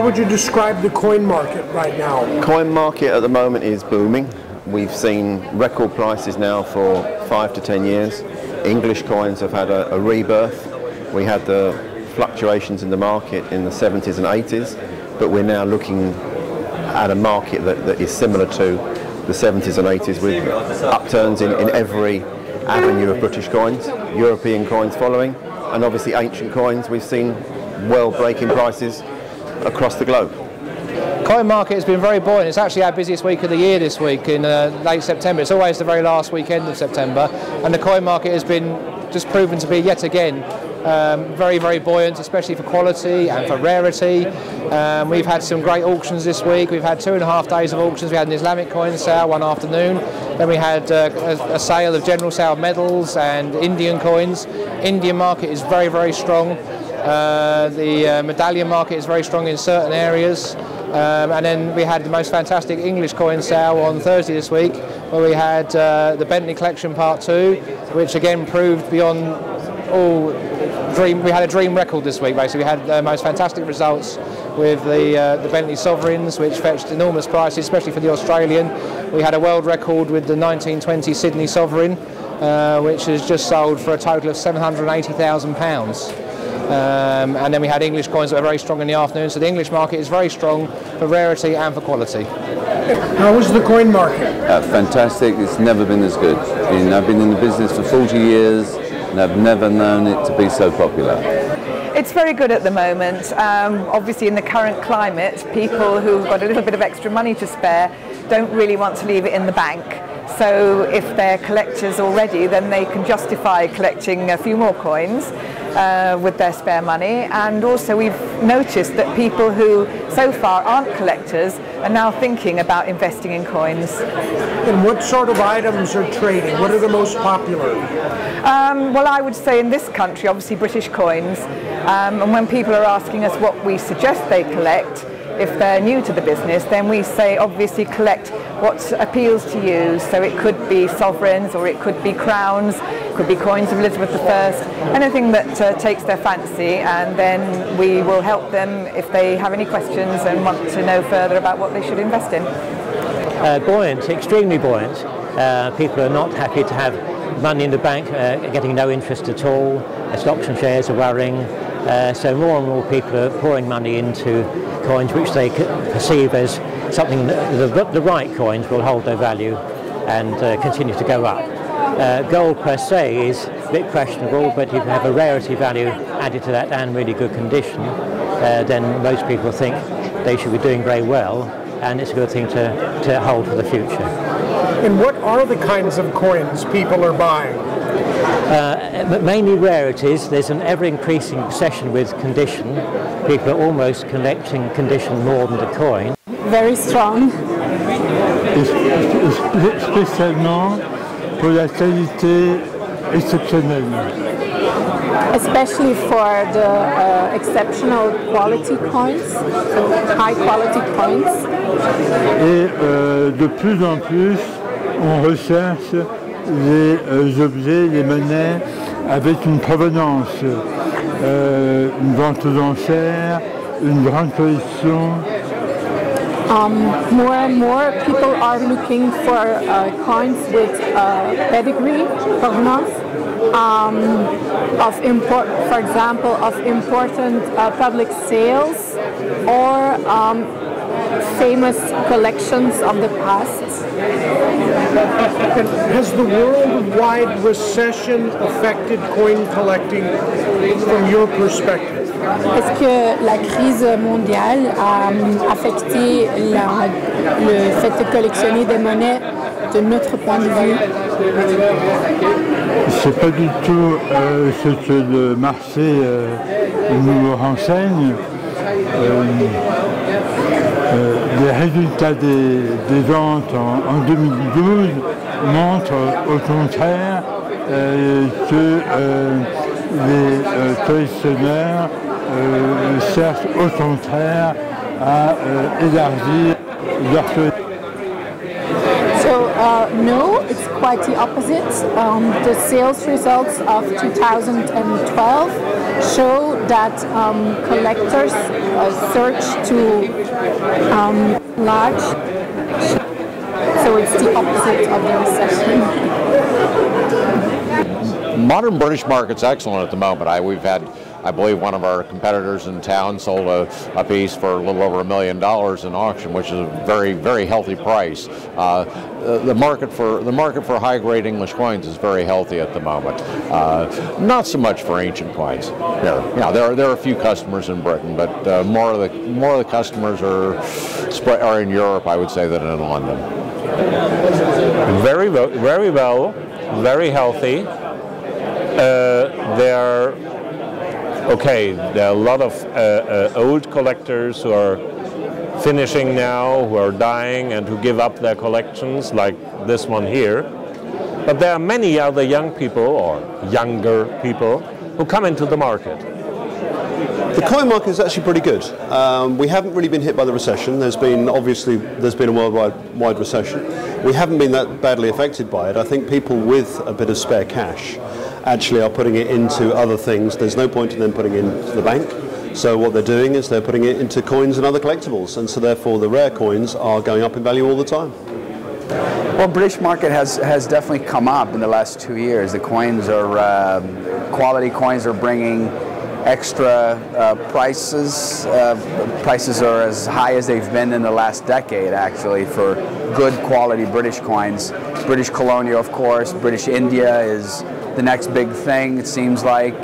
would you describe the coin market right now? Coin market at the moment is booming. We've seen record prices now for 5 to 10 years. English coins have had a rebirth. We had the fluctuations in the market in the 70s and 80s, but we're now looking at a market that is similar to the 70s and 80s, with upturns in every avenue of British coins, European coins following, and obviously ancient coins. We've seen world-breaking prices across the globe. Coin market has been very buoyant. It's actually our busiest week of the year this week in late September. It's always the very last weekend of September, and the coin market has been just proven to be yet again very, very buoyant, especially for quality and for rarity. We've had some great auctions this week. We've had 2.5 days of auctions. We had an Islamic coin sale one afternoon. Then we had a sale of general sale of medals and Indian coins. Indian market is very, very strong. The medallion market is very strong in certain areas. And then we had the most fantastic English coin sale on Thursday this week, where we had the Bentley Collection Part 2, which again proved beyond all dream. We had a dream record this week, basically. We had the most fantastic results with the Bentley Sovereigns, which fetched enormous prices, especially for the Australian. We had a world record with the 1920 Sydney Sovereign, which has just sold for a total of £780,000. And then we had English coins that were very strong in the afternoon. So the English market is very strong for rarity and for quality. How is the coin market? Fantastic. It's never been as good. I've been in the business for 40 years and I've never known it to be so popular. It's very good at the moment. Obviously in the current climate, people who've got a little bit of extra money to spare don't really want to leave it in the bank. So if they're collectors already, then they can justify collecting a few more coins with their spare money. And also we've noticed that people who so far aren't collectors are now thinking about investing in coins. And what sort of items are trading? What are the most popular? Well, I would say in this country, obviously British coins. And when people are asking us what we suggest they collect, if they're new to the business, then we say obviously collect what appeals to you. So it could be sovereigns, or it could be crowns, it could be coins of Elizabeth I, anything that takes their fancy, and then we will help them if they have any questions and want to know further about what they should invest in. Buoyant, extremely buoyant. People are not happy to have money in the bank, getting no interest at all. Stocks and shares are worrying. So more and more people are pouring money into coins which they perceive as something that the right coins will hold their value and continue to go up. Gold per se is a bit questionable, but if you have a rarity value added to that and really good condition, then most people think they should be doing very well, and it's a good thing to hold for the future. And what are the kinds of coins people are buying? But mainly rarities. There's an ever-increasing obsession with condition. People are almost collecting condition more than the coin. Very strong. Spécialement pour la qualité exceptionnelle. Especially for the exceptional quality coins, so high quality coins. Et de plus en plus, on recherche les objets, les monnaies avec une provenance, une vente aux enchères, une grande collection. More and more people are looking for coins with pedigree, provenance, of import, for example, of important public sales or famous collections of the past. Has the worldwide recession affected coin collecting from your perspective? Est-ce que la crise mondiale a affecté le fait de collectionner des monnaies de notre point de vue? C'est pas du tout ce que le marché nous renseigne. Les résultats des ventes en 2012 montrent au contraire que les collectionneurs cherchent au contraire à élargir leur collection. So no, it's quite quite the opposite. The sales results of 2012 show that collectors search to large, so it's the opposite of the recession. Modern British market's excellent at the moment. We've had, I believe, one of our competitors in town sold a piece for a little over $1 million in auction, which is a very, very healthy price. The market for high-grade English coins is very healthy at the moment. Not so much for ancient coins. There are a few customers in Britain, but more of the customers are in Europe, I would say, than in London. Very well, very healthy. There are a lot of old collectors who are finishing now, who are dying and who give up their collections, like this one here. But there are many other young people or younger people who come into the market. The coin market is actually pretty good. We haven't really been hit by the recession. There's been a worldwide recession. We haven't been that badly affected by it. I think people with a bit of spare cash actually are putting it into other things. There's no point in them putting it into the bank. So what they're doing is they're putting it into coins and other collectibles, and so therefore the rare coins are going up in value all the time. Well, British market has definitely come up in the last 2 years. The coins are, quality coins are bringing extra prices. Prices are as high as they've been in the last decade, actually, for good quality British coins. British colonial, of course. British India is the next big thing, it seems like.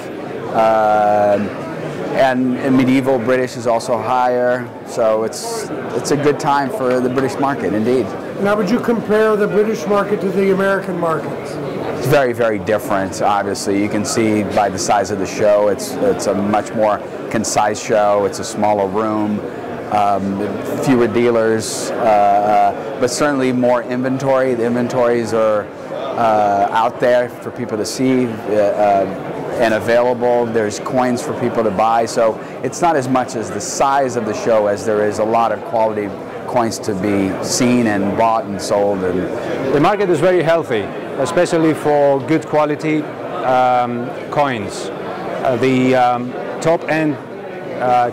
And medieval British is also higher, so it's a good time for the British market, indeed. Now, would you compare the British market to the American market? It's very, very different, obviously. You can see by the size of the show, it's a much more concise show, it's a smaller room, fewer dealers, but certainly more inventory. The inventories are out there for people to see and available. There's coins for people to buy, so it's not as much as the size of the show as there is a lot of quality coins to be seen and bought and sold. And the market is very healthy, especially for good quality coins. The top end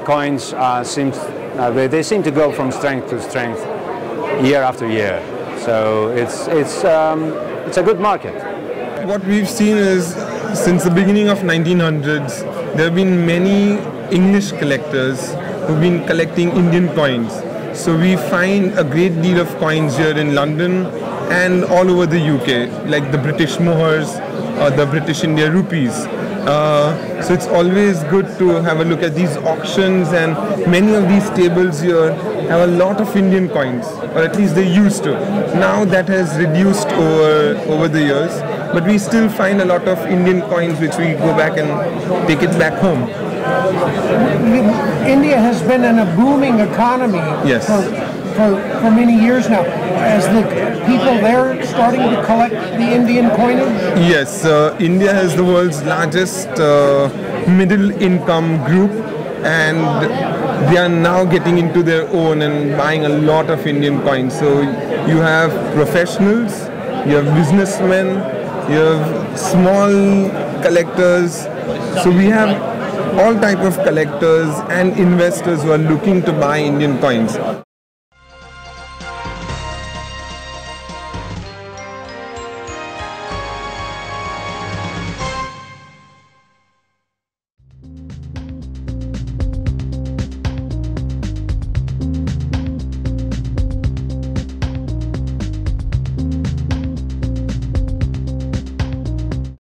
coins they seem to go from strength to strength year after year. So it's a good market. What we've seen is, since the beginning of 1900s, there have been many English collectors who've been collecting Indian coins. So we find a great deal of coins here in London and all over the UK, like the British mohurs or the British India rupees. So it's always good to have a look at these auctions, and many of these tables here have a lot of Indian coins, or at least they used to. Now that has reduced over the years, but we still find a lot of Indian coins which we go back and take it back home. India has been in a booming economy yes. for many years now. As the people there starting to collect the Indian coinage? Yes, India is the world's largest middle income group, and they are now getting into their own and buying a lot of Indian coins. So you have professionals, you have businessmen, you have small collectors. So we have all type of collectors and investors who are looking to buy Indian coins.